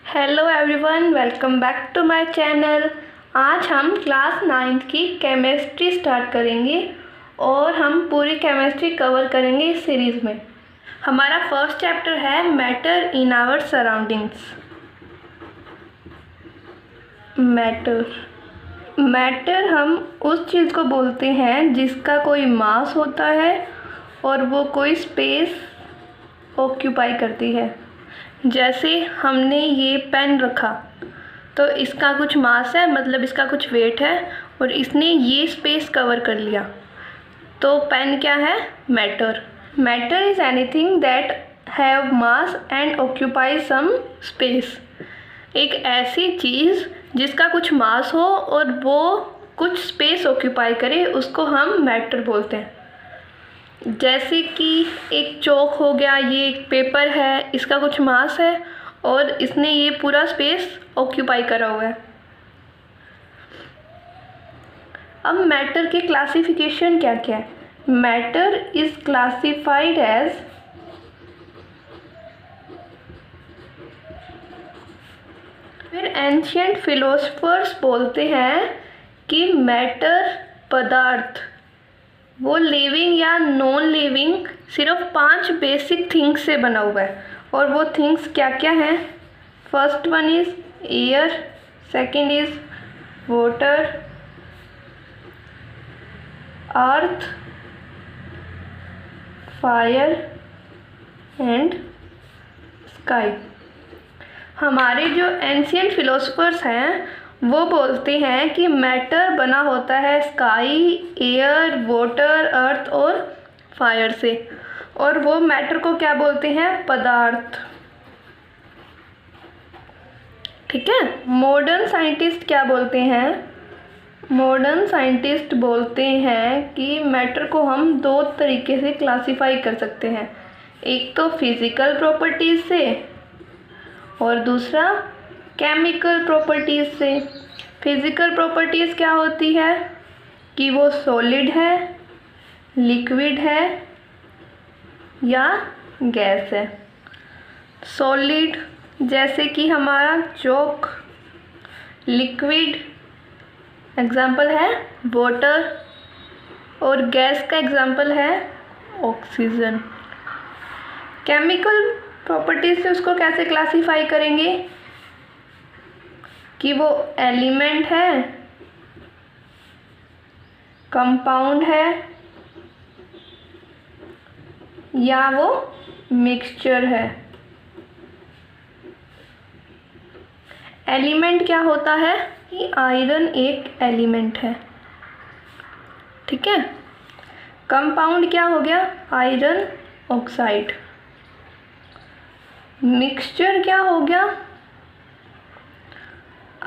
Hello everyone, welcome back to my channel. आज हम class 9th की केमिस्ट्री स्टार्ट करेंगे और हम पूरी केमिस्ट्री कवर करेंगे इस सीरीज़ में। हमारा फर्स्ट चैप्टर है matter in our surroundings. Matter हम उस चीज़ को बोलते हैं जिसका कोई मास होता है और वो कोई स्पेस ऑक्यूपाई करती है। जैसे हमने ये पेन रखा तो इसका कुछ मास है, मतलब इसका कुछ वेट है और इसने ये स्पेस कवर कर लिया, तो पेन क्या है? Matter. Matter is anything that have mass and occupy some space. एक ऐसी चीज़ जिसका कुछ मास हो और वो कुछ स्पेस ऑक्यूपाई करे, उसको हम मैटर बोलते हैं। जैसे कि एक चौक हो गया, ये एक पेपर है, इसका कुछ मास है और इसने ये पूरा स्पेस ऑक्यूपाई करा हुआ है। अब मैटर के क्लासिफिकेशन क्या क्या है? मैटर इज क्लासिफाइड एज फिर एंशियंट फिलोसफर्स बोलते हैं कि मैटर पदार्थ वो लिविंग या नॉन लिविंग सिर्फ 5 बेसिक थिंग्स से बना हुआ है। और वो थिंग्स क्या क्या हैं? First one is air, second is water, earth, fire and sky. हमारे जो एंशियंट फिलोसफर्स हैं वो बोलते हैं कि मैटर बना होता है स्काई, एयर, वाटर, अर्थ और फायर से, और वो मैटर को क्या बोलते हैं? पदार्थ। ठीक है। मॉडर्न साइंटिस्ट क्या बोलते हैं? मॉडर्न साइंटिस्ट बोलते हैं कि मैटर को हम 2 तरीके से क्लासीफाई कर सकते हैं, एक तो फिजिकल प्रॉपर्टीज से और दूसरा केमिकल प्रॉपर्टीज़ से। फिज़िकल प्रॉपर्टीज़ क्या होती है कि वो सॉलिड है, लिक्विड है या गैस है। सॉलिड जैसे कि हमारा चौक, लिक्विड एग्जाम्पल है वाटर और गैस का एग्जाम्पल है ऑक्सीजन। केमिकल प्रॉपर्टीज़ से उसको कैसे क्लासीफाई करेंगे कि वो एलिमेंट है, कंपाउंड है या वो मिक्सचर है। एलिमेंट क्या होता है कि आयरन एक एलिमेंट है। ठीक है। कंपाउंड क्या हो गया? Iron oxide. मिक्सचर क्या हो गया?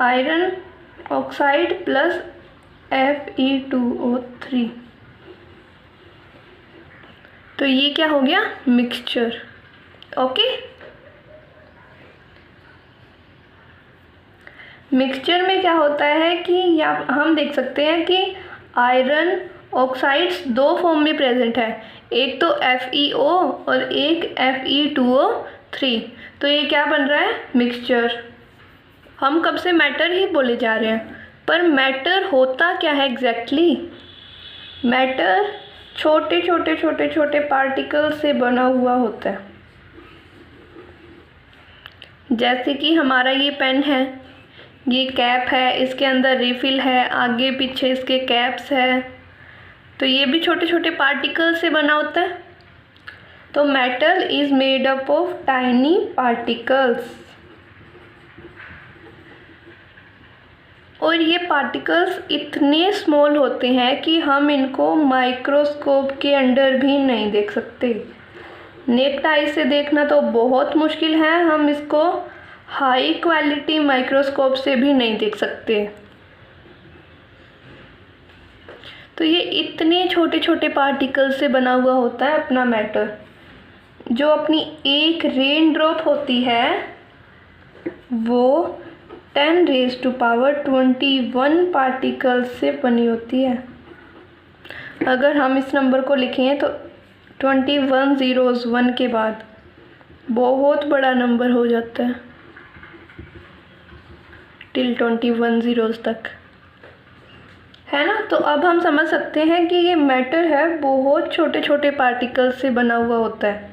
Iron oxide plus Fe2O3। तो ये क्या हो गया? मिक्सचर। ओके। मिक्सचर में क्या होता है कि हम देख सकते हैं कि आयरन ऑक्साइड्स 2 फॉर्म में प्रेजेंट है, एक तो FeO और एक Fe2O3। तो ये क्या बन रहा है? मिक्सचर। हम कब से मैटर ही बोले जा रहे हैं, पर मैटर होता क्या है एग्जैक्टली? मैटर छोटे छोटे छोटे छोटे पार्टिकल से बना हुआ होता है। जैसे कि हमारा ये पेन है, ये कैप है, इसके अंदर रिफिल है, आगे पीछे इसके कैप्स है, तो ये भी छोटे छोटे पार्टिकल से बना होता है। तो matter is made up of tiny particles, और ये पार्टिकल्स इतने स्मॉल होते हैं कि हम इनको माइक्रोस्कोप के अंडर भी नहीं देख सकते। नेक्ड आई से देखना तो बहुत मुश्किल है, हम इसको हाई क्वालिटी माइक्रोस्कोप से भी नहीं देख सकते। तो ये इतने छोटे छोटे पार्टिकल्स से बना हुआ होता है अपना मैटर। जो अपनी एक रेन ड्रॉप होती है वो 10⁻21 पार्टिकल्स से बनी होती है। अगर हम इस नंबर को लिखें तो 21 zeros 1 के बाद बहुत बड़ा नंबर हो जाता है। टिल 21 zeros तक, है ना। तो अब हम समझ सकते हैं कि ये मैटर है बहुत छोटे छोटे पार्टिकल्स से बना हुआ होता है,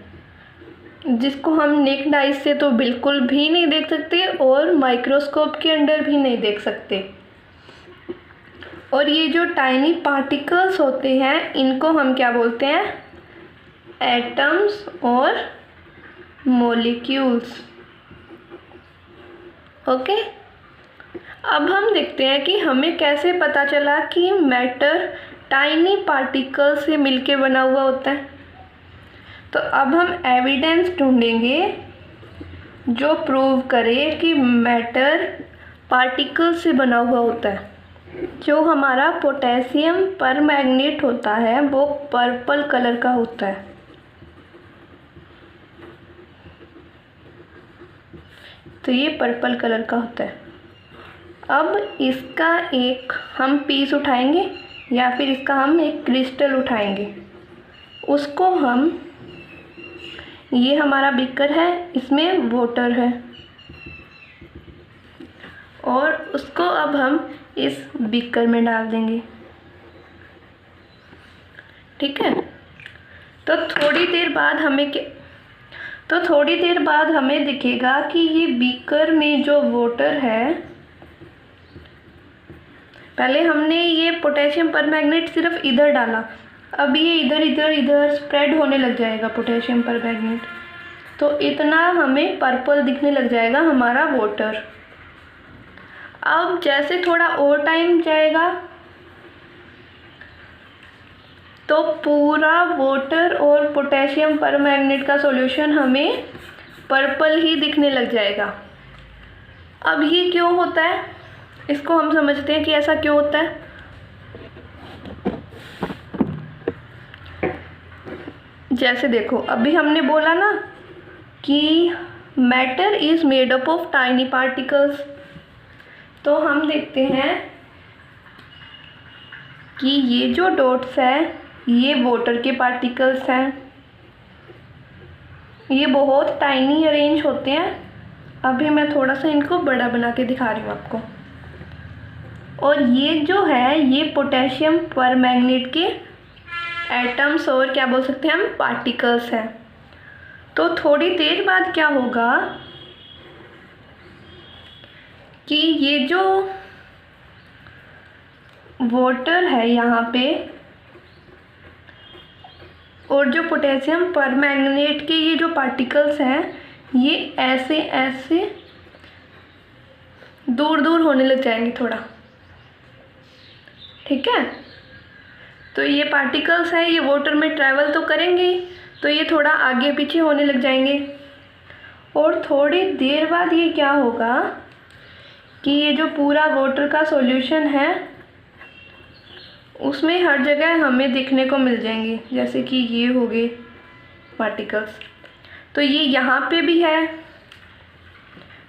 जिसको हम नेक्ड आइज से तो बिल्कुल भी नहीं देख सकते और माइक्रोस्कोप के अंडर भी नहीं देख सकते। और ये जो टाइनी पार्टिकल्स होते हैं इनको हम क्या बोलते हैं, एटम्स और मॉलिक्यूल्स। ओके, अब हम देखते हैं कि हमें कैसे पता चला कि मैटर टाइनी पार्टिकल से मिलके बना हुआ होता है। तो अब हम एविडेंस ढूंढेंगे जो प्रूव करे कि मैटर पार्टिकल से बना हुआ होता है। जो हमारा पोटेशियम परमैंगनेट होता है वो पर्पल कलर का होता है। तो ये पर्पल कलर का होता है। अब इसका एक हम पीस उठाएंगे या फिर इसका हम एक क्रिस्टल उठाएंगे, उसको हम, ये हमारा बीकर है, इसमें वाटर है और उसको अब हम इस बीकर में डाल देंगे। ठीक है। तो थोड़ी देर बाद हमें दिखेगा कि ये बीकर में जो वाटर है, पहले हमने ये पोटेशियम परमैंगनेट सिर्फ इधर डाला, अब ये इधर इधर इधर स्प्रेड होने लग जाएगा पोटेशियम परमैंगनेट, तो इतना हमें पर्पल दिखने लग जाएगा हमारा वाटर। अब जैसे थोड़ा और टाइम जाएगा तो पूरा वाटर और पोटेशियम परमैंगनेट का सॉल्यूशन हमें पर्पल ही दिखने लग जाएगा। अब ये क्यों होता है, इसको हम समझते हैं कि ऐसा क्यों होता है। जैसे देखो, अभी हमने बोला ना कि matter is made up of tiny particles, तो हम देखते हैं कि ये जो डॉट्स हैं ये वाटर के पार्टिकल्स हैं, ये बहुत टाइनी अरेंज होते हैं। अभी मैं थोड़ा सा इनको बड़ा बना के दिखा रही हूँ आपको। और ये जो है ये पोटेशियम परमैंगनेट के एटम्स और क्या बोल सकते हैं हम, पार्टिकल्स हैं। तो थोड़ी देर बाद क्या होगा कि ये जो वाटर है यहाँ पे और जो पोटेशियम परमैंगनेट के ये जो पार्टिकल्स हैं ये ऐसे ऐसे दूर दूर होने लग जाएंगे थोड़ा। ठीक है। तो ये पार्टिकल्स हैं, ये वाटर में ट्रैवल तो करेंगे ही, तो ये थोड़ा आगे पीछे होने लग जाएंगे। और थोड़ी देर बाद ये क्या होगा कि ये जो पूरा वाटर का सॉल्यूशन है उसमें हर जगह हमें दिखने को मिल जाएंगे, जैसे कि ये हो गए पार्टिकल्स। तो ये यहाँ पे भी है,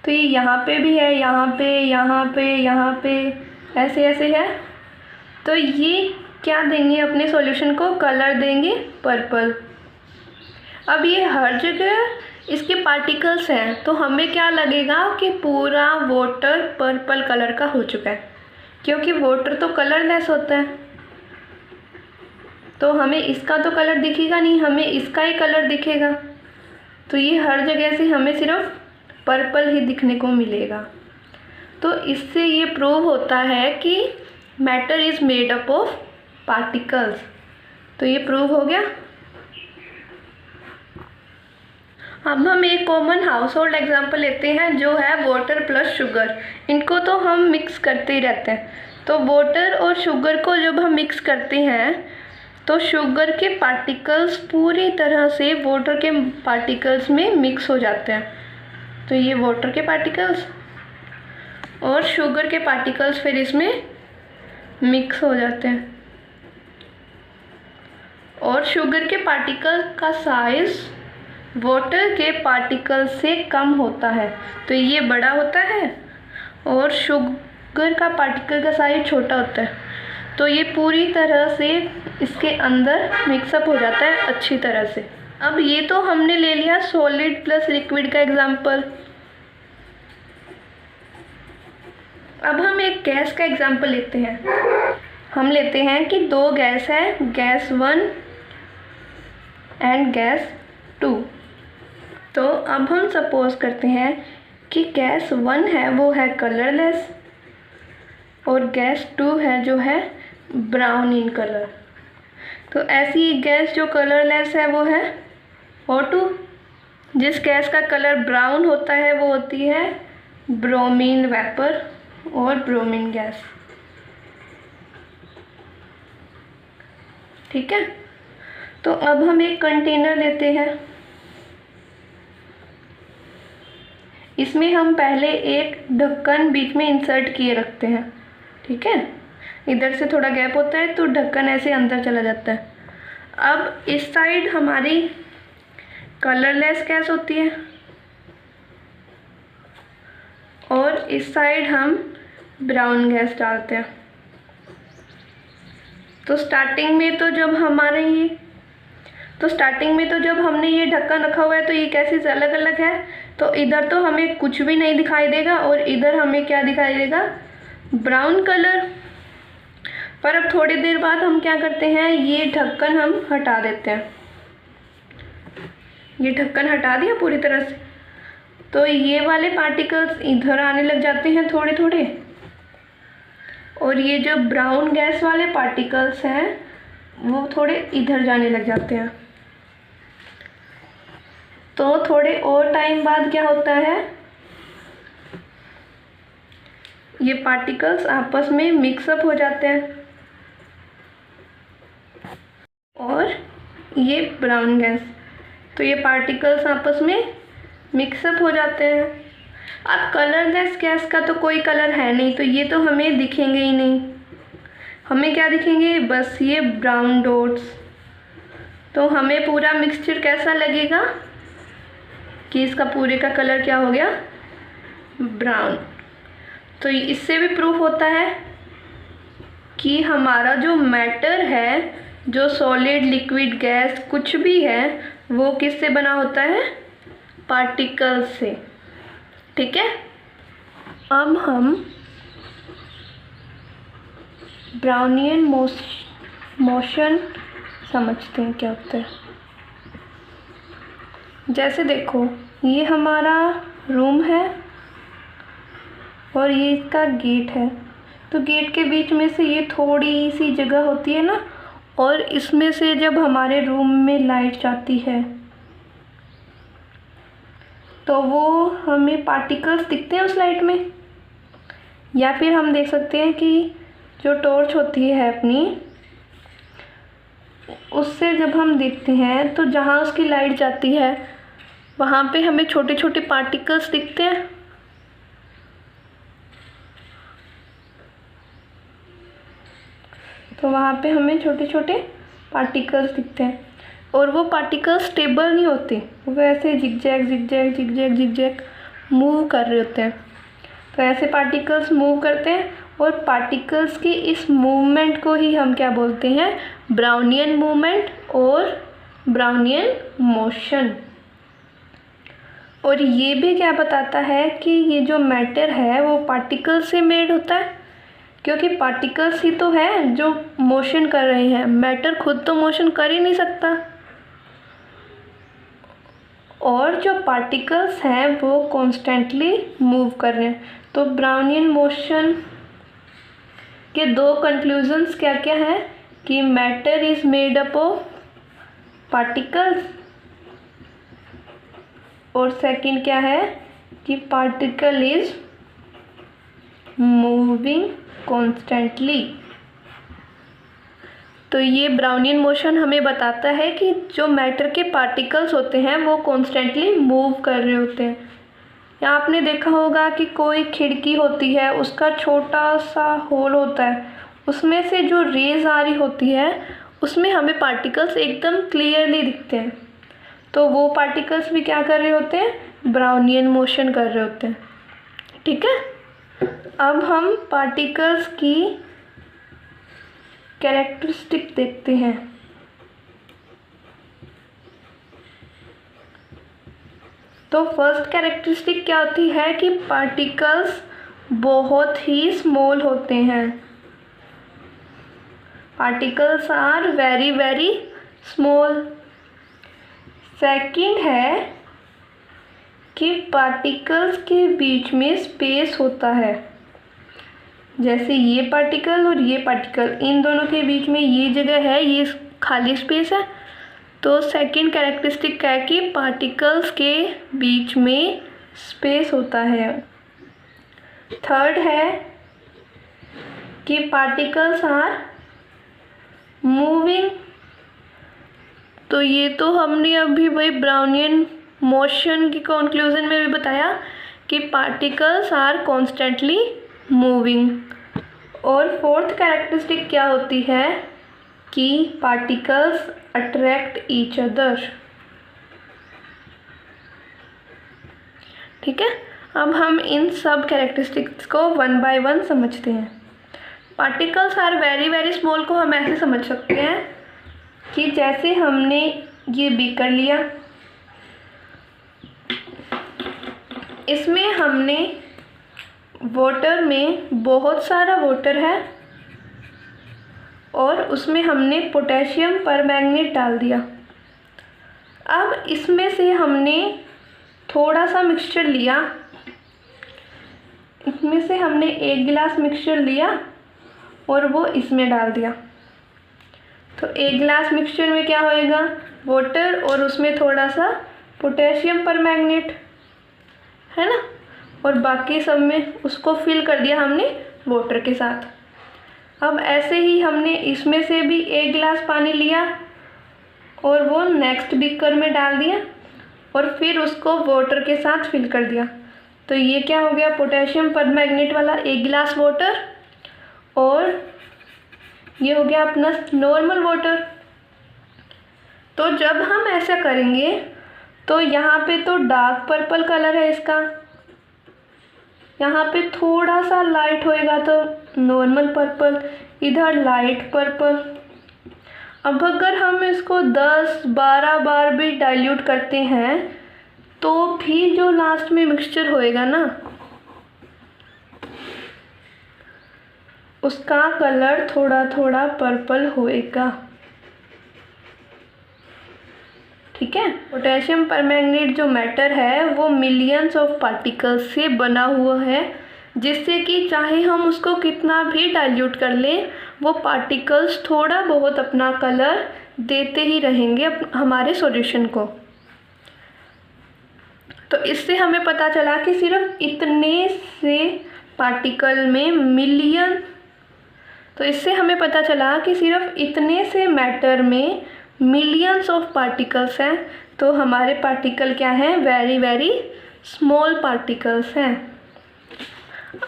तो ये यहाँ पे भी है, यहाँ पे, यहाँ पे, यहाँ पे, ऐसे ऐसे है। तो ये क्या देंगे, अपने सॉल्यूशन को कलर देंगे पर्पल। अब ये हर जगह इसके पार्टिकल्स हैं, तो हमें क्या लगेगा कि पूरा वाटर पर्पल कलर का हो चुका है, क्योंकि वाटर तो कलरलेस होता है। तो हमें इसका तो कलर दिखेगा नहीं, हमें इसका ही कलर दिखेगा। तो ये हर जगह से हमें सिर्फ पर्पल ही दिखने को मिलेगा। तो इससे ये प्रूव होता है कि matter is made up of particles. तो ये प्रूव हो गया। अब हम एक कॉमन हाउस होल्ड एग्जाम्पल लेते हैं जो है वाटर प्लस शुगर। इनको तो हम मिक्स करते ही रहते हैं। तो वाटर और शुगर को जब हम मिक्स करते हैं तो शुगर के पार्टिकल्स पूरी तरह से वाटर के पार्टिकल्स में मिक्स हो जाते हैं। तो ये वाटर के पार्टिकल्स और शुगर के पार्टिकल्स फिर इसमें मिक्स हो जाते हैं। और शुगर के पार्टिकल का साइज़ वाटर के पार्टिकल से कम होता है, तो ये बड़ा होता है, और शुगर का पार्टिकल का साइज़ छोटा होता है। तो ये पूरी तरह से इसके अंदर मिक्सअप हो जाता है अच्छी तरह से। अब ये तो हमने ले लिया सॉलिड प्लस लिक्विड का एग्जाम्पल। अब हम एक गैस का एग्जांपल लेते हैं। हम लेते हैं कि दो गैस है, गैस 1 एंड गैस 2। तो अब हम सपोज करते हैं कि गैस 1 है वो है कलरलेस और गैस 2 है जो है ब्राउन इन कलर। तो ऐसी गैस जो कलरलेस है वो है O2। जिस गैस का कलर ब्राउन होता है वो होती है ब्रोमीन वेपर और ब्रोमीन गैस। ठीक है, तो अब हम एक कंटेनर लेते हैं। इसमें हम पहले एक ढक्कन बीच में इंसर्ट किए रखते हैं। ठीक है, इधर से थोड़ा गैप होता है तो ढक्कन ऐसे अंदर चला जाता है। अब इस साइड हमारी कलरलेस गैस होती है और इस साइड हम ब्राउन गैस डालते हैं। तो स्टार्टिंग में तो जब हमने ये ढक्कन रखा हुआ है तो ये गैसेस अलग अलग है। तो इधर तो हमें कुछ भी नहीं दिखाई देगा और इधर हमें क्या दिखाई देगा, ब्राउन कलर। पर अब थोड़ी देर बाद हम क्या करते हैं, ये ढक्कन हम हटा देते हैं। ये ढक्कन हटा दिया पूरी तरह से, तो ये वाले पार्टिकल्स इधर आने लग जाते हैं थोड़े थोड़े, और ये जो ब्राउन गैस वाले पार्टिकल्स हैं वो थोड़े इधर जाने लग जाते हैं। तो थोड़े और टाइम बाद क्या होता है, ये पार्टिकल्स आपस में मिक्सअप हो जाते हैं और ये ब्राउन गैस, तो ये पार्टिकल्स आपस में मिक्सअप हो जाते हैं। अब कलरलेस गैस का तो कोई कलर है नहीं, तो ये तो हमें दिखेंगे ही नहीं। हमें क्या दिखेंगे, बस ये ब्राउन डॉट्स। तो हमें पूरा मिक्सचर कैसा लगेगा कि इसका पूरे का कलर क्या हो गया, ब्राउन। तो इससे भी प्रूफ होता है कि हमारा जो मैटर है, जो सॉलिड लिक्विड गैस कुछ भी है, वो किससे बना होता है, पार्टिकल्स से। ठीक है, अब हम ब्राउनियन मोशन समझते हैं क्या होता है। जैसे देखो, ये हमारा रूम है और ये इसका गेट है। तो गेट के बीच में से ये थोड़ी सी जगह होती है ना, और इसमें से जब हमारे रूम में लाइट जाती है तो वो हमें पार्टिकल्स दिखते हैं उस लाइट में। या फिर हम देख सकते हैं कि जो टॉर्च होती है अपनी, उससे जब हम देखते हैं तो जहाँ उसकी लाइट जाती है वहाँ पे हमें छोटे छोटे पार्टिकल्स दिखते हैं। तो वहाँ पे हमें छोटे छोटे पार्टिकल्स दिखते हैं और वो पार्टिकल्स स्टेबल नहीं होते, वो ऐसे zigzag zigzag zigzag zigzag move कर रहे होते हैं। तो ऐसे पार्टिकल्स मूव करते हैं और पार्टिकल्स की इस मूवमेंट को ही हम क्या बोलते हैं, ब्राउनियन मूवमेंट और ब्राउनियन मोशन। और ये भी क्या बताता है कि ये जो मैटर है वो पार्टिकल्स से मेड होता है, क्योंकि पार्टिकल्स ही तो है जो मोशन कर रहे हैं। मैटर खुद तो मोशन कर ही नहीं सकता, और जो पार्टिकल्स हैं वो कॉन्स्टेंटली मूव कर रहे हैं। तो ब्राउनियन मोशन के दो कंक्लूजन्स क्या क्या है कि matter is made up of particles, और सेकंड क्या है कि पार्टिकल इज मूविंग कॉन्स्टेंटली। तो ये ब्राउनियन मोशन हमें बताता है कि जो मैटर के पार्टिकल्स होते हैं वो कॉन्स्टेंटली मूव कर रहे होते हैं। या आपने देखा होगा कि कोई खिड़की होती है, उसका छोटा सा होल होता है, उसमें से जो रेज आ रही होती है उसमें हमें पार्टिकल्स एकदम क्लियरली दिखते हैं। तो वो पार्टिकल्स भी क्या कर रहे होते हैं, ब्राउनियन मोशन कर रहे होते हैं। ठीक है, अब हम पार्टिकल्स की कैरेक्टरिस्टिक देखते हैं। तो फर्स्ट कैरेक्टरिस्टिक क्या होती है कि पार्टिकल्स बहुत ही स्मॉल होते हैं। Particles are very very small. Second है कि पार्टिकल्स के बीच में स्पेस होता है। जैसे ये पार्टिकल और ये पार्टिकल, इन दोनों के बीच में ये जगह है, ये खाली स्पेस है। तो सेकंड कैरेक्टरिस्टिक है कि पार्टिकल्स के बीच में स्पेस होता है। थर्ड है कि पार्टिकल्स आर मूविंग। तो ये तो हमने अभी भाई ब्राउनियन मोशन की कंक्लूजन में भी बताया कि पार्टिकल्स आर कॉन्स्टेंटली मूविंग। और फोर्थ कैरेक्टरिस्टिक क्या होती है कि पार्टिकल्स अट्रैक्ट ईच अदर। ठीक है, अब हम इन सब कैरेक्टरिस्टिक्स को वन बाय वन समझते हैं। Particles are very very small को हम ऐसे समझ सकते हैं कि जैसे हमने ये बीकर लिया, इसमें हमने वाटर में बहुत सारा वाटर है और उसमें हमने पोटेशियम परमैंगनेट डाल दिया। अब इसमें से हमने थोड़ा सा मिक्सचर लिया, इसमें से हमने 1 गिलास मिक्सचर लिया और वो इसमें डाल दिया। तो 1 गिलास मिक्सचर में क्या होएगा, वाटर और उसमें थोड़ा सा पोटेशियम परमैंगनेट, है ना, और बाकी सब में उसको फिल कर दिया हमने वाटर के साथ। अब ऐसे ही हमने इसमें से भी 1 गिलास पानी लिया और वो नेक्स्ट बीकर में डाल दिया और फिर उसको वाटर के साथ फिल कर दिया। तो ये क्या हो गया, पोटेशियम परमैंगनेट वाला 1 गिलास वाटर और ये हो गया अपना नॉर्मल वाटर। तो जब हम ऐसा करेंगे तो यहाँ पे तो डार्क पर्पल कलर है इसका, यहाँ पे थोड़ा सा लाइट होएगा तो नॉर्मल पर्पल, इधर लाइट पर्पल। अब अगर हम इसको 10-12 बार भी डाइल्यूट करते हैं तो भी जो लास्ट में मिक्सचर होएगा ना, उसका कलर थोड़ा थोड़ा पर्पल होएगा। ठीक है, पोटेशियम परमैंगनेट जो मैटर है वो मिलियंस ऑफ पार्टिकल्स से बना हुआ है, जिससे कि चाहे हम उसको कितना भी डाइल्यूट कर लें वो पार्टिकल्स थोड़ा बहुत अपना कलर देते ही रहेंगे हमारे सॉल्यूशन को। तो इससे हमें पता चला कि सिर्फ इतने से पार्टिकल में मैटर में मिलियंस ऑफ पार्टिकल्स हैं। तो हमारे पार्टिकल क्या हैं, वेरी वेरी स्मॉल पार्टिकल्स हैं।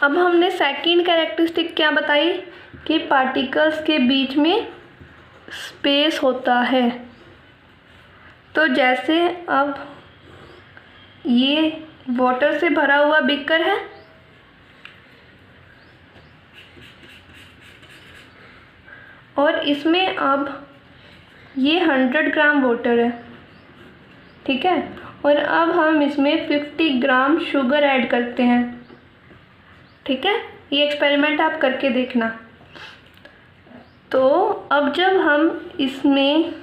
अब हमने सेकंड कैरेक्टरिस्टिक क्या बताई कि पार्टिकल्स के बीच में स्पेस होता है। तो जैसे अब ये वाटर से भरा हुआ बीकर है और इसमें अब ये 100 ग्राम वाटर है, ठीक है, और अब हम इसमें 50 ग्राम शुगर ऐड करते हैं। ठीक है, ये एक्सपेरिमेंट आप करके देखना। तो अब जब हम इसमें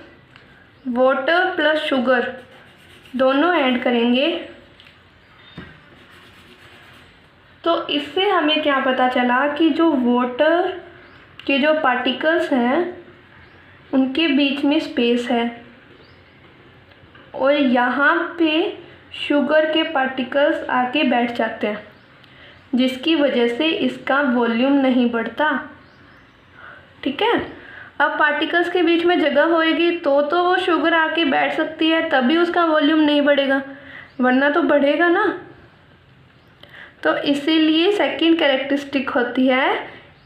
वाटर प्लस शुगर दोनों ऐड करेंगे तो इससे हमें क्या पता चला कि जो वाटर के जो पार्टिकल्स हैं उनके बीच में स्पेस है और यहाँ पे शुगर के पार्टिकल्स आके बैठ जाते हैं, जिसकी वजह से इसका वॉल्यूम नहीं बढ़ता। ठीक है, अब पार्टिकल्स के बीच में जगह होएगी तो वो शुगर आके बैठ सकती है, तभी उसका वॉल्यूम नहीं बढ़ेगा, वरना तो बढ़ेगा ना। तो इसीलिए सेकंड कैरेक्टरिस्टिक होती है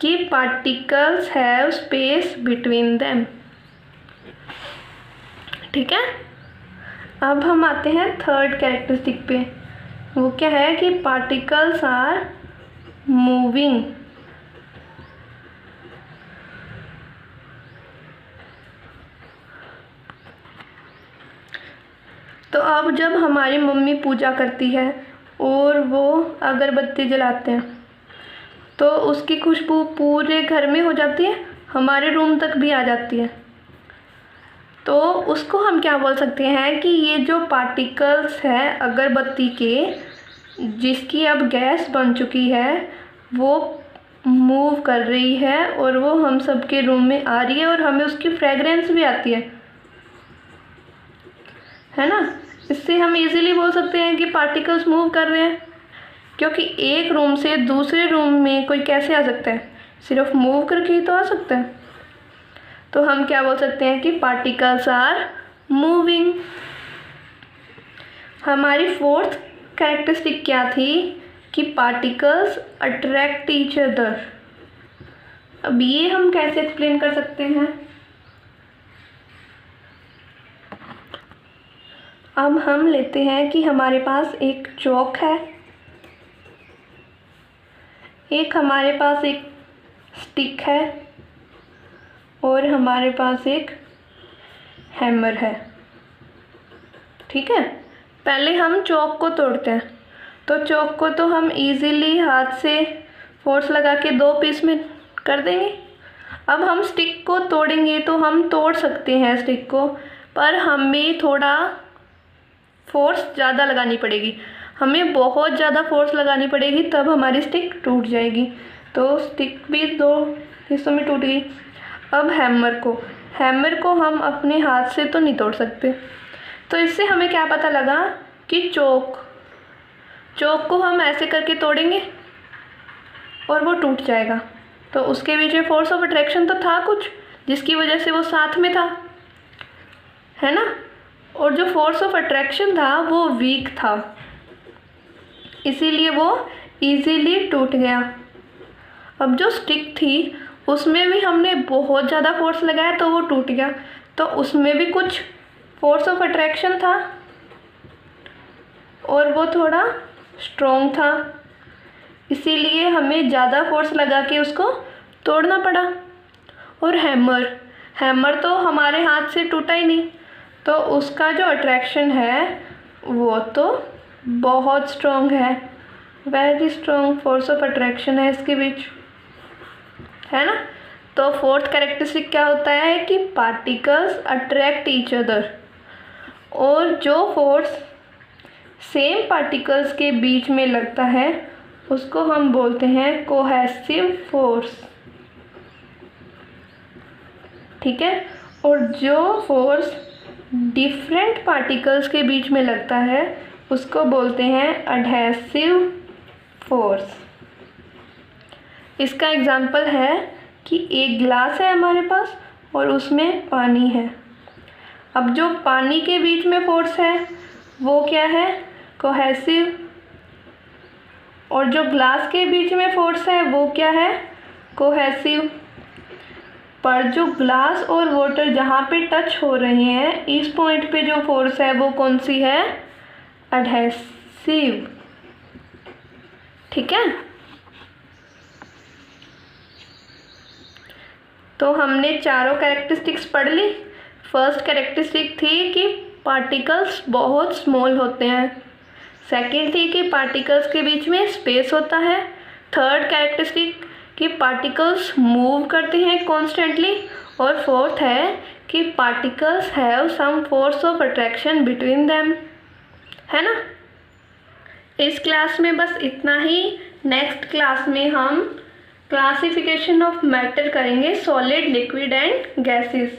कि particles have space between them. ठीक है, अब हम आते हैं थर्ड कैरेक्टरिस्टिक पे। वो क्या है कि पार्टिकल्स आर मूविंग। तो अब जब हमारी मम्मी पूजा करती है और वो अगरबत्ती जलाते हैं तो उसकी खुशबू पूरे घर में हो जाती है, हमारे रूम तक भी आ जाती है। तो उसको हम क्या बोल सकते हैं कि ये जो पार्टिकल्स हैं अगरबत्ती के, जिसकी अब गैस बन चुकी है, वो मूव कर रही है और वो हम सब के रूम में आ रही है और हमें उसकी फ्रेगरेंस भी आती है ना। इससे हम इजीली बोल सकते हैं कि पार्टिकल्स मूव कर रहे हैं, क्योंकि एक रूम से दूसरे रूम में कोई कैसे आ सकता है, सिर्फ मूव करके ही तो आ सकता है। तो हम क्या बोल सकते हैं कि पार्टिकल्स आर मूविंग। हमारी फोर्थ कैरेक्टरिस्टिक क्या थी कि पार्टिकल्स अट्रैक्ट ईच अदर। अब ये हम कैसे एक्सप्लेन कर सकते हैं। अब हम लेते हैं कि हमारे पास एक चॉक है, एक हमारे पास एक स्टिक है और हमारे पास एक हैमर है। ठीक है, पहले हम चॉक को तोड़ते हैं। तो चॉक को तो हम इजीली हाथ से फोर्स लगा के 2 पीस में कर देंगे। अब हम स्टिक को तोड़ेंगे तो हम तोड़ सकते हैं स्टिक को, पर हमें थोड़ा फोर्स ज़्यादा लगानी पड़ेगी, हमें बहुत ज़्यादा फोर्स लगानी पड़ेगी, तब हमारी स्टिक टूट जाएगी। तो स्टिक भी 2 हिस्सों में टूट गई। अब हैमर को हम अपने हाथ से तो नहीं तोड़ सकते। तो इससे हमें क्या पता लगा कि चॉक को हम ऐसे करके तोड़ेंगे और वो टूट जाएगा। तो उसके बीच में फोर्स ऑफ अट्रैक्शन तो था कुछ, जिसकी वजह से वो साथ में था, है ना। और जो फोर्स ऑफ अट्रैक्शन था वो वीक था, इसीलिए वो इजीली टूट गया। अब जो स्टिक थी उसमें भी हमने बहुत ज़्यादा फोर्स लगाया तो वो टूट गया। तो उसमें भी कुछ फोर्स ऑफ अट्रैक्शन था और वो थोड़ा स्ट्रॉन्ग था, इसीलिए हमें ज़्यादा फोर्स लगा के उसको तोड़ना पड़ा। और हैमर तो हमारे हाथ से टूटा ही नहीं, तो उसका जो अट्रैक्शन है वो तो बहुत स्ट्रॉन्ग है, very strong force of attraction है इसके बीच, है ना। तो फोर्थ कैरेक्टरिस्टिक क्या होता है कि पार्टिकल्स अट्रैक्ट ईच अदर। और जो फोर्स सेम पार्टिकल्स के बीच में लगता है उसको हम बोलते हैं कोहेसिव फोर्स। ठीक है, और जो फोर्स डिफरेंट पार्टिकल्स के बीच में लगता है उसको बोलते हैं एडहेसिव फोर्स। इसका एग्जाम्पल है कि एक ग्लास है हमारे पास और उसमें पानी है। अब जो पानी के बीच में फोर्स है वो क्या है, कोहेसिव, और जो ग्लास के बीच में फोर्स है वो क्या है, कोहेसिव। पर जो ग्लास और वाटर जहाँ पे टच हो रहे हैं, इस पॉइंट पे जो फोर्स है वो कौन सी है, एडहेसिव। ठीक है, तो हमने चारों कैरेक्टरिस्टिक्स पढ़ ली। फर्स्ट कैरेक्टरिस्टिक थी कि पार्टिकल्स बहुत स्मॉल होते हैं, सेकंड थी कि पार्टिकल्स के बीच में स्पेस होता है, थर्ड कैरेक्टरिस्टिक कि पार्टिकल्स मूव करते हैं कॉन्स्टेंटली, और फोर्थ है कि particles have some force of attraction between them, है ना। इस क्लास में बस इतना ही। नेक्स्ट क्लास में हम क्लासिफिकेशन ऑफ मैटर करेंगे, सॉलिड, लिक्विड एंड गैसेस।